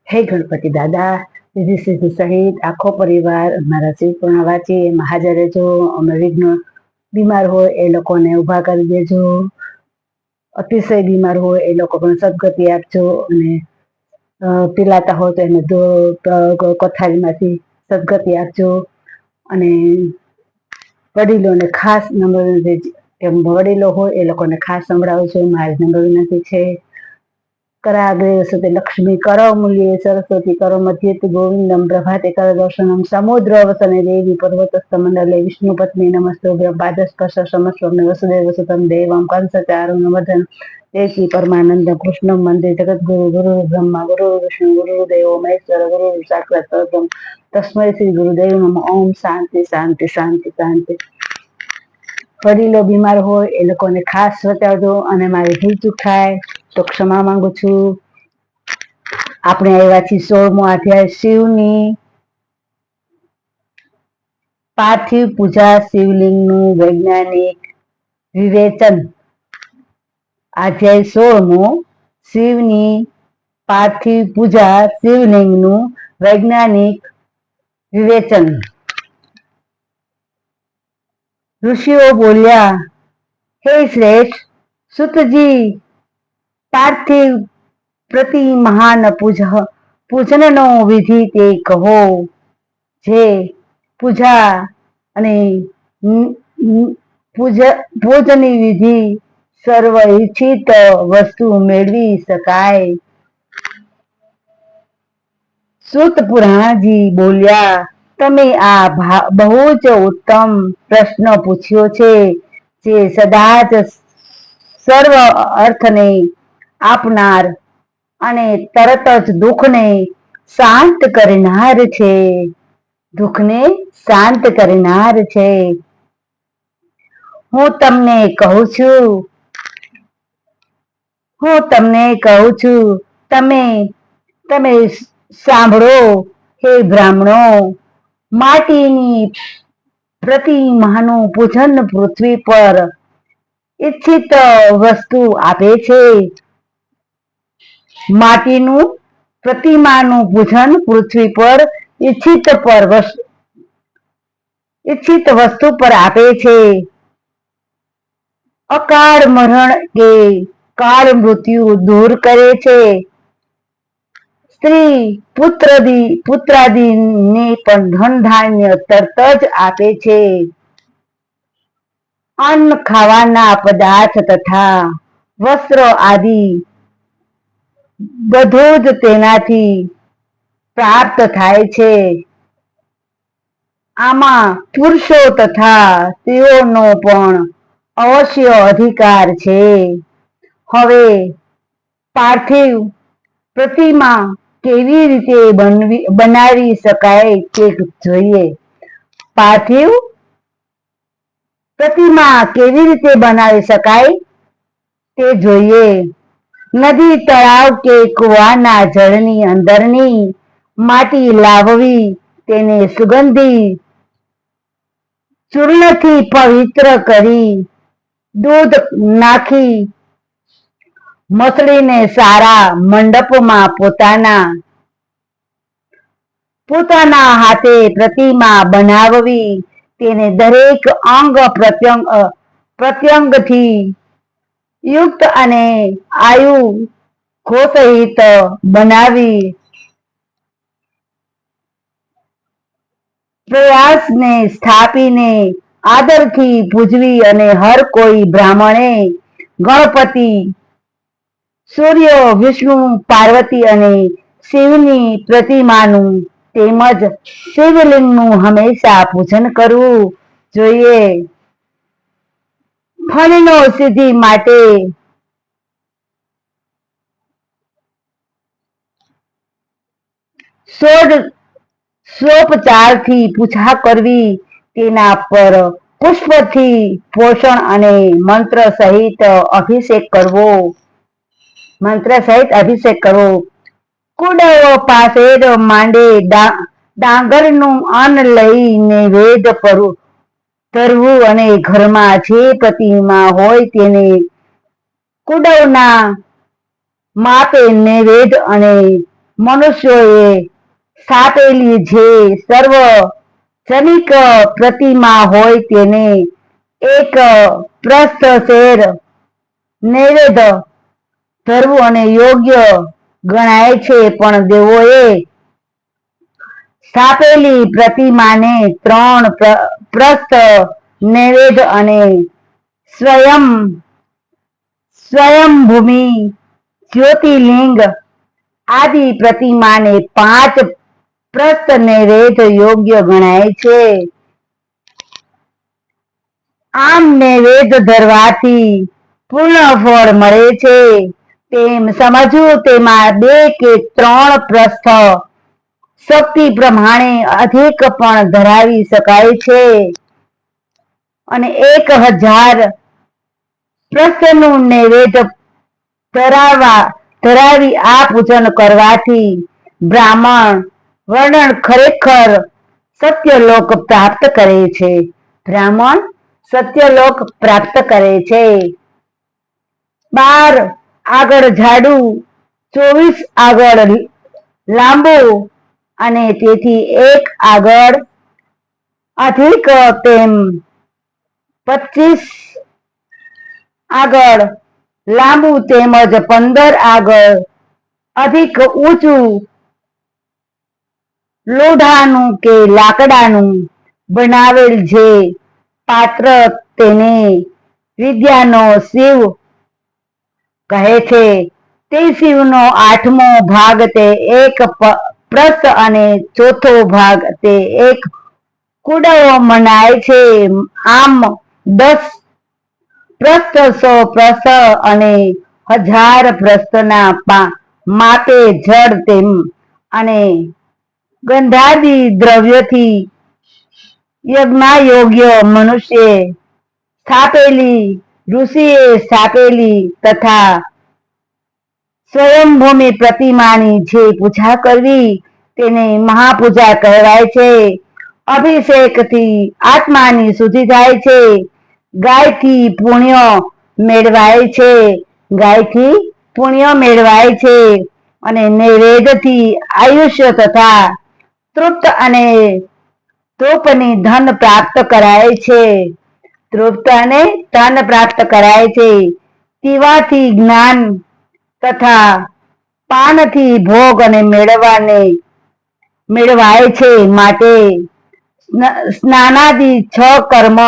હે ગણપતિ દાદા, રીધિ સિદ્ધિ સહિત આખો પરિવાર અમારા શિવપુરાણ વાંચી એમાં હાજર રહેજો. અમે વિઘ્ન બીમાર હોય એ લોકોને ઊભા કરી દેજો. અતિશય બીમાર હોય એ લોકો પણ સદગતિ આપજો. અને પીલાતા હોય તો એને કોથારીમાંથી સદગતિ આપજો. અને વડીલોને ખાસ નમ્ર કે વડીલો હોય એ લોકોને ખાસ સંભળાવજો. મારી નમ્ર વિનંતી છે. कराग्रे वसते लक्ष्मी करो मूल्ये सरस्वती करो मध्येति गोविंदम प्रभाते कर दर्शनम समुद्र वसने देवी पर्वतस्थमंडले विष्णु पत्नी नमस्ते पादस्पर्श समस्वम वसुदेव सुतम देवम कंसचारुण वर्धन देवी परमानंद कृष्ण मंदिर जगत गुरु गुरु ब्रह्मा गुरु विष्णु गुरु देव महेश्वर गुरु साक्षात परब्रह्म तस्मै श्री गुरुदेव नमः. ओम शांति शांति शांति शांति. वडीलो बीमार होय ए लोकोने खास बचावजो. અને મારી ભૂલ ચૂક થાય તો ક્ષમા માંગુ છું. આપણે આવ્યા છીએ 16મો અધ્યાય શિવની પાર્થિવ પૂજા શિવલિંગનું વૈજ્ઞાનિક વિવેચન. અધ્યાય 16મો શિવની પાર્થિવ પૂજા શિવલિંગનું વૈજ્ઞાનિક વિવેચન. ઋષિઓ બોલ્યા, હે શ્રેષ્ઠ સુતજી, પાર્થિવ પ્રતિ મહાન પૂજનનો વિધિ તે કહો. જે પૂજા અને પૂજની વિધિ સર્વ ઈચ્છિત વસ્તુ મેળવી શકાય. સૂત પુરાણજી બોલ્યા, તમે આ બહુ જ ઉત્તમ પ્રશ્ન પૂછ્યો છે, જે સદા જ સર્વ અર્થને આપનાર અને તરત જ દુઃખને શાંત કરનાર છે. દુઃખને શાંત કરનાર છે. હું તમને કહું છું, તમે સાંભળો હે બ્રાહ્મણો. માટીની પ્રતિમાનું પૂજન પૃથ્વી પર ઈચ્છિત વસ્તુ આપે છે. માટીનું પ્રતિમાનું પૂજન પૃથ્વી પર ઈચ્છિત વસ્તુ પર આપે છે. અકાળ મરણ કે કાળ મૃત્યુ દૂર કરે છે. સ્ત્રી પુત્રાદિને પણ ધન ધાન્ય તરત જ આપે છે. અન્ન ખાવાના પદાર્થ તથા વસ્ત્ર આદિ બધું જ તેનાથી પ્રાપ્ત થાય છે. આમાં પુરુષો તથા સ્ત્રીઓનો પણ અવશ્ય અધિકાર છે. હવે પાર્થિવ પ્રતિમા કેવી રીતે બનાવી શકાય તે જોઈએ. પાર્થિવ પ્રતિમા કેવી રીતે બનાવી શકાય તે જોઈએ. નદી, તળાવ કે કુવાના જળની અંદરની માટી લાવવી, તેને સુગંધી ચૂર્ણથી પવિત્ર કરી, દૂધ નાખી મસળીને સારા મંડપમાં પોતાના હાથે પ્રતિમા બનાવવી, તેને દરેક અંગ પ્રત્યંગથી યુક્ત અને આયુ સહિત બનાવી, પ્રયાસને સ્થાપીને આદરથી પૂજવી. અને હર કોઈ બ્રાહ્મણે ગણપતિ, સૂર્ય, વિષ્ણુ, પાર્વતી અને શિવની પ્રતિમાનું તેમજ શિવલિંગનું હંમેશા પૂજન કરવું જોઈએ. ફળનો સિદ્ધિ માટે ષોડશોપચારથી પૂજા કરવી, તેના પર પુષ્પથી પોષણ અને મંત્ર સહિત અભિષેક કરવો. કુંડવ પાસે માંડે ડાંગરનું અન્ન લઈ નૈવેદ્ય ધરવું અને ઘરમાં જે પ્રતિમા હોય તેને કુંડવના માપે નૈવેદ્ય અને મનુષ્યોએ સ્થાપેલી જે સર્વજનિક પ્રતિમા હોય તેને એક પ્રસ્થ શેર નૈવેદ્ય ધરવું અને યોગ્ય ગણાય છે, પણ દેવોએ સ્થાપેલી પ્રતિમાને 3 પ્રસ્થ નૈવેદ્ય અને સ્વયંભૂમિ જ્યોતિર્લિંગ આદિ પ્રતિમાને 5 પ્રસ્થ નૈવેદ્ય યોગ્ય ગણાય છે. આમ નૈવેદ્ય ધરવાથી પૂર્ણ ફળ મળે છે તેમ સમજવું. તેમાં 2 કે 3 પ્રસ્થ શક્તિ પ્રમાણે અધિક પણ ધરાવી શકાય છે અને 1000 પ્રસ્થનું નૈવેદ્ય ધરાવી આ પૂજન કરવાથી બ્રાહ્મણ વર્ણ ખરેખર સત્યલોક પ્રાપ્ત કરે છે. બ્રાહ્મણ સત્યલોક પ્રાપ્ત કરે છે. 12 આગળ જાડું, 24 આગળ લાંબુ અને તેથી 1 આગળ અધિક, તેમ 25 આગળ લાંબુ તેમજ 15 આગળ અધિક ઊંચું લોઢાનું કે લાકડાનું બનાવેલ જે પાત્ર તેને વિદ્યાનો શિવ કહે છે. તે શિવનો 8મો ભાગ તે 1 પ્રસ્થ અને 4થો ભાગ તે 1 કુડવો મનાય છે. આમ 10 પ્રસ્થ, 100 પ્રસ્થ અને 1000 પ્રસ્થના માપે જળ તેમ અને ગંધાદિ દ્રવ્યોથી યજ્ઞયોગ્ય મનુષ્યે સ્થાપેલી, ઋષિએ સ્થાપેલી તથા સ્વયંભૂમિ પ્રતિમાની જે પૂજા કરવી તેને મહાપૂજા કહેવાય છે. અભિષેકથી આત્માની શુદ્ધિ થાય છે. ગાયથી પુણ્ય મેળવાય છે અને નૈવેદ્યથી આયુષ્ય તથા તૃપ્ત અને તૃપની ધન પ્રાપ્ત કરાય છે. પીવાથી જ્ઞાન તથા પાનથી ભોગ અને મેળવાય છે. માટે સ્નાનાદિ 6 કર્મ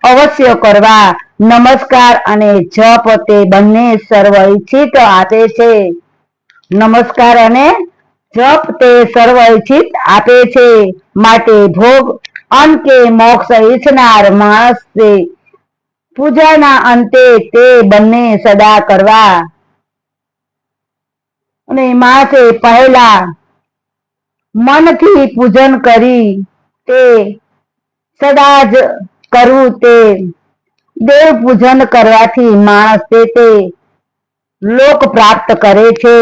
અવશ્ય કરવા. નમસ્કાર અને જપ તે બંને સર્વ ઈચ્છિત આપે છે. નમસ્કાર અને જપ તે સર્વ ઈચ્છિત આપે છે. માટે ભોગ, અન્ન કે મોક્ષ ઈચ્છનાર માણસે પૂજાના અંતે તે બંને સદા કરવા અને માસે પહેલા મનથી પૂજન કરી તે સદા જ કરવું. તે દેવ પૂજન કરવાથી માણસ તે લોક પ્રાપ્ત કરે છે.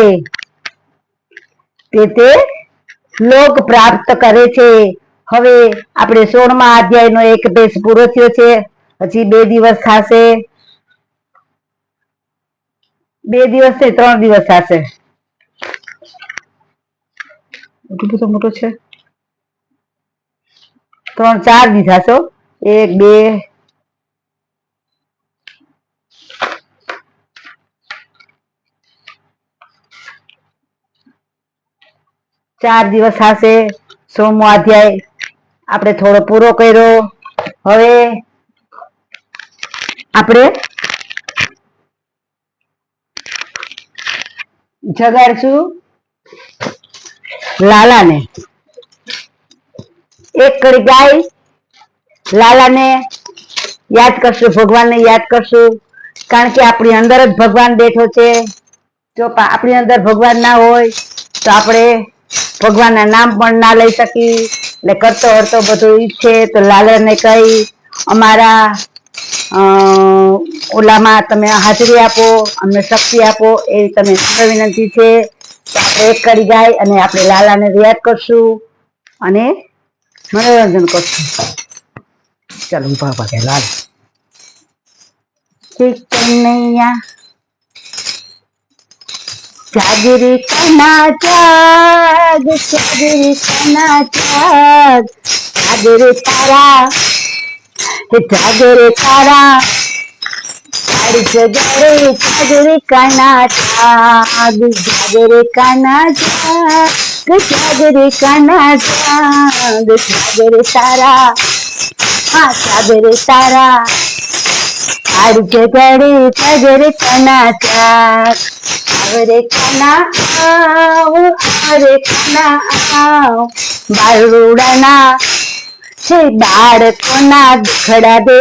હવે આપણે 16મા અધ્યાયનો 1 પેજ પૂરો થયો છે. હજી 2 દિવસ થશે, 2 દિવસ થી 3 દિવસ થશે. મોટો છે, 3-4 દી થશે. 1 2 4 દિવસ થશે. 16મો અધ્યાય આપણે થોડો પૂરો કર્યો. હવે આપણે જગાડશું લાલાને. એક કડી ગાય લાલાને યાદ કરશું, ભગવાનને યાદ કરશું. કારણ કે આપણી અંદર જ ભગવાન બેઠો છે. જો આપણી અંદર ભગવાન ના હોય તો આપણે ભગવાનના નામ પણ ના લઈ શકી. એટલે કરતો હરતો બધું ઈ છે. તો લાલાને કઈ અમારા ઓલામાં તમે હાજરી આપો, અમને શક્તિ આપો, એવી તમે વિનંતી છે. તો આપણે એક કરી ગાય અને આપણે લાલાને યાદ કરશું અને મનોરંજન કરશું. ચાલો બાબા કે લાલ ઠીક કનૈયા જાગરે કાના જાગ, જાગરે કાના જાગ, જાગરે તારા, જાગરે તારા પાડ જગાડે, જાગરે કાના જાગ, જાગરે કાના જાગ, જાગરે કાના જાગ, જાગરે તારા, હા જાગરે તારા પાડ જગાડે, જાગરે કાના જાગ, આવરે કાના આવ, આવરે કાના આવ, બાળરૂડાના છે બાળકોના દુખડા દે,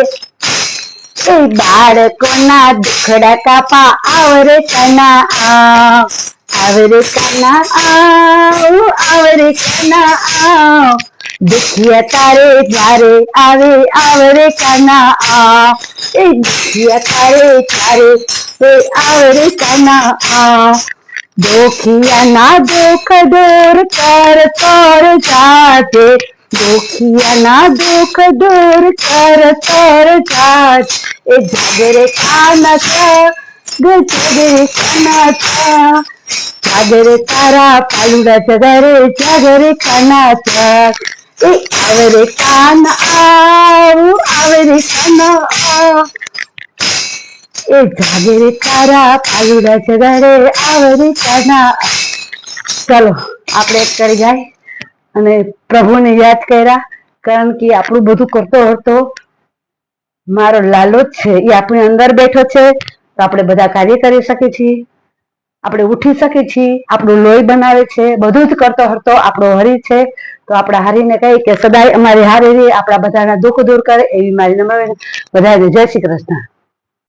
એ બાળકોના દુખડા કાપા, આવરે કાના આવ, આવરે કાના આવ, આવરે કાના આવ, દુખિયા તારે જ્યારે આવે, આવરે કાના આવ, એ દુખિયા તારે જ્યારે આવરે કાના આવ, દુખિયાના દુઃખ દૂર કર કર જાજે, દુખિયાના દુઃખ દૂર કર કર જાજ, એ જાગરે કાના જાગ, જાગરે કાના જાગ, જાગરે તારા પાલુડા જગારે, જાગરે કાના જાગ, એ આવરે કાના આવ, આવરે કાના આવ, એ જાગરે તારા પાલુડા જગાડે, આવરે કાના. ચાલો આપણે એક કરી જાય અને પ્રભુને યાદ કર્યા, કારણ કે આપણું બધું કરતો હતો મારો લાલો જ છે, એ આપણી અંદર બેઠો છે, તો આપણે બધા કાર્ય કરી શકીએ છીએ, આપણે ઉઠી શકીએ છીએ, આપણું લોહી બનાવે છે, બધું જ કરતો હતો આપણો હરી છે. તો આપણા હરીને કહી કે સદાય અમારી હારે રહે, આપણા બધાના દુઃખ દૂર કરે, એવી મારી નમ્ર બધાને જય શ્રી કૃષ્ણ.